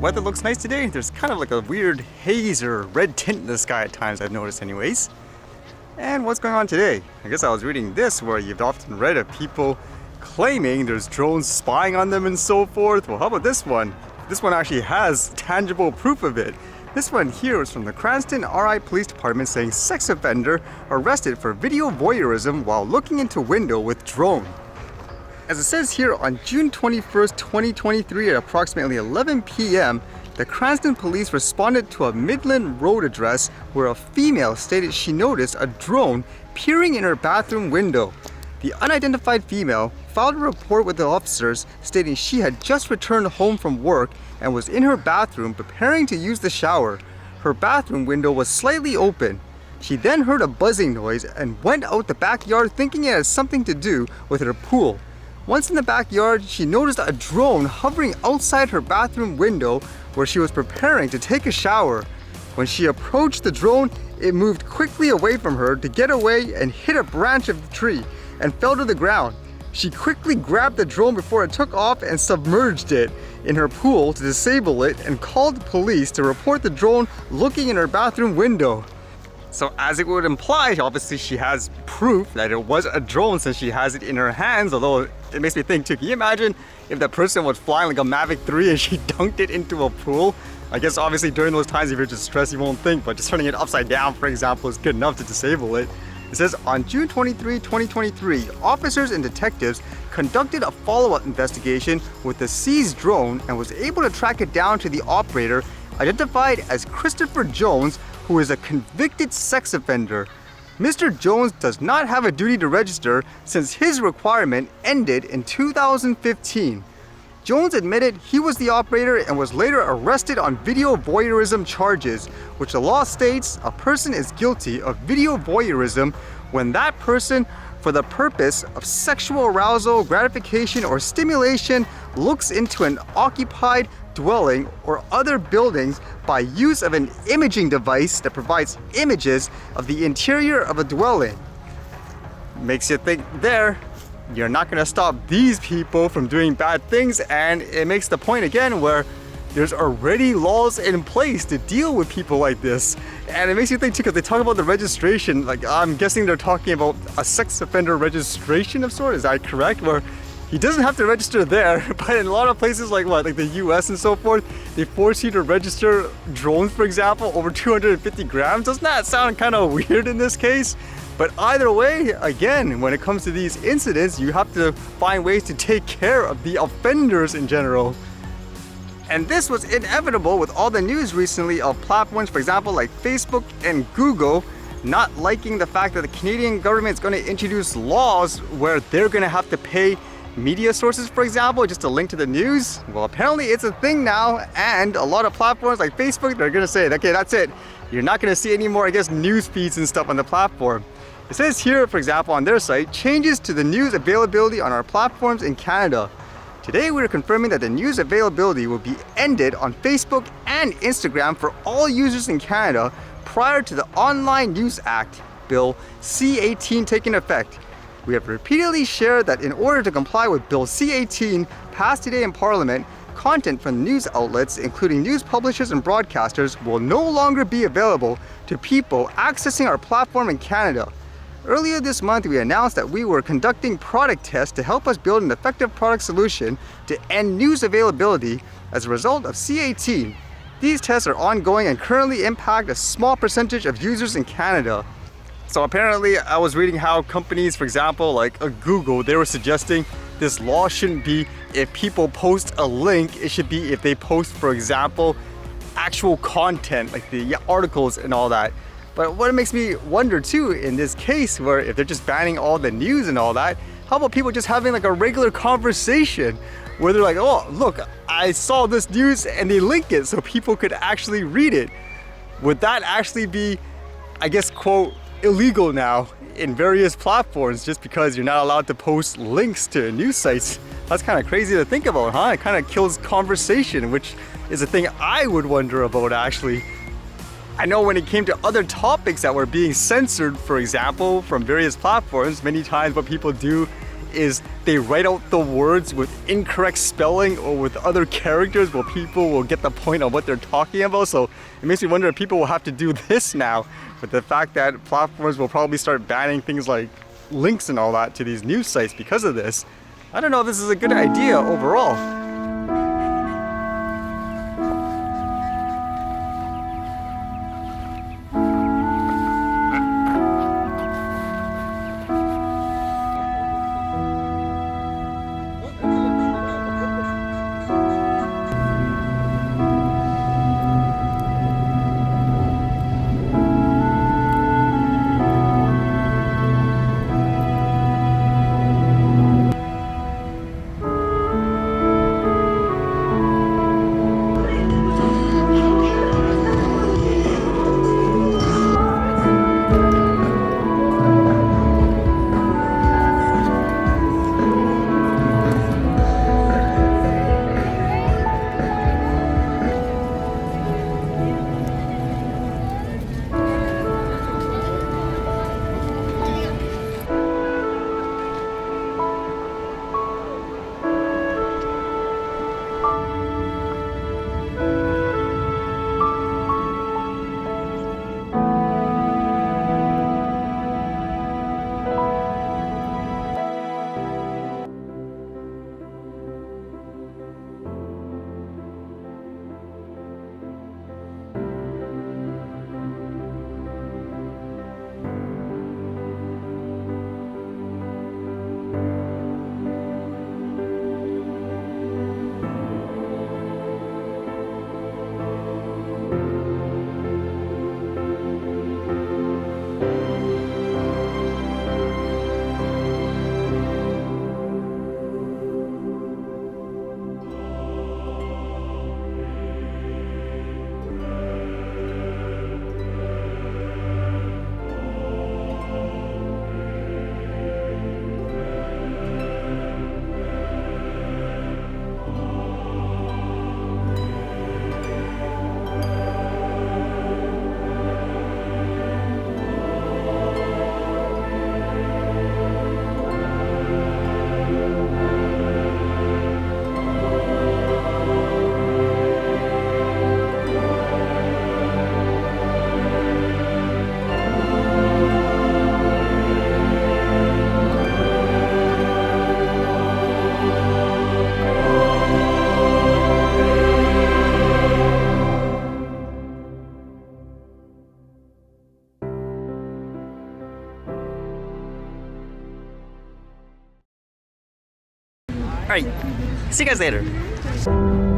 weather looks nice today. There's kind of like a weird haze or red tint in the sky at times, I've noticed anyways. And what's going on today? I guess I was reading this where you've often read of people claiming there's drones spying on them and so forth. Well, how about this one? This one actually has tangible proof of it. This one here is from the Cranston RI Police Department saying sex offender arrested for video voyeurism while looking into window with drone. As it says here, on June 21st, 2023 at approximately 11 p.m., the Cranston police responded to a Midland Road address where a female stated she noticed a drone peering in her bathroom window. The unidentified female filed a report with the officers stating she had just returned home from work and was in her bathroom preparing to use the shower. Her bathroom window was slightly open. She then heard a buzzing noise and went out the backyard thinking it had something to do with her pool. Once in the backyard, she noticed a drone hovering outside her bathroom window where she was preparing to take a shower. When she approached the drone, it moved quickly away from her to get away and hit a branch of the tree and fell to the ground. She quickly grabbed the drone before it took off and submerged it in her pool to disable it and called the police to report the drone looking in her bathroom window. So as it would imply, obviously she has proof that it was a drone since she has it in her hands, although it makes me think too, can you imagine if that person was flying like a Mavic 3 and she dunked it into a pool? I guess obviously during those times if you're just stressed you won't think, but just turning it upside down for example is good enough to disable it. It says on June 23, 2023, officers and detectives conducted a follow-up investigation with the seized drone and was able to track it down to the operator identified as Christopher Jones, who is a convicted sex offender. Mr. Jones does not have a duty to register since his requirement ended in 2015. Jones admitted he was the operator and was later arrested on video voyeurism charges, which the law states a person is guilty of video voyeurism when that person, for the purpose of sexual arousal, gratification, or stimulation, looks into an occupied dwelling or other buildings by use of an imaging device that provides images of the interior of a dwelling. Makes you think there, you're not going to stop these people from doing bad things, and it makes the point again where there's already laws in place to deal with people like this. And it makes you think too, because they talk about the registration, like I'm guessing they're talking about a sex offender registration of sort, is that correct? Where he doesn't have to register there, but in a lot of places like like the US and so forth, they force you to register drones, for example, over 250 grams. Doesn't that sound kind of weird in this case? But either way, again, when it comes to these incidents, you have to find ways to take care of the offenders in general. And this was inevitable with all the news recently of platforms, for example, like Facebook and Google, not liking the fact that the Canadian government is going to introduce laws where they're going to have to pay media sources, for example, just to link to the news. Well, apparently it's a thing now, and a lot of platforms like Facebook, they're going to say, okay, that's it. You're not going to see any more, I guess, news feeds and stuff on the platform. It says here, for example, on their site, changes to the news availability on our platforms in Canada. Today, we are confirming that the news availability will be ended on Facebook and Instagram for all users in Canada prior to the Online News Act, Bill C-18 taking effect. We have repeatedly shared that in order to comply with Bill C-18 passed today in Parliament, content from news outlets, including news publishers and broadcasters, will no longer be available to people accessing our platform in Canada. Earlier this month, we announced that we were conducting product tests to help us build an effective product solution to end news availability as a result of C-18. These tests are ongoing and currently impact a small percentage of users in Canada. So apparently I was reading how companies, for example, like Google, they were suggesting this law shouldn't be if people post a link, it should be if they post, for example, actual content, like the articles and all that. But what it makes me wonder too, in this case, where if they're just banning all the news and all that, how about people just having like a regular conversation where they're like, oh, look, I saw this news, and they link it so people could actually read it. Would that actually be, I guess, quote, illegal now in various platforms just because you're not allowed to post links to news sites? That's kind of crazy to think about, huh? It kind of kills conversation, which is a thing I would wonder about actually. I know when it came to other topics that were being censored, for example, from various platforms, many times what people do is they write out the words with incorrect spelling or with other characters where people will get the point of what they're talking about. So it makes me wonder if people will have to do this now with the fact that platforms will probably start banning things like links and all that to these news sites because of this. I don't know if this is a good idea overall. Alright, see you guys later.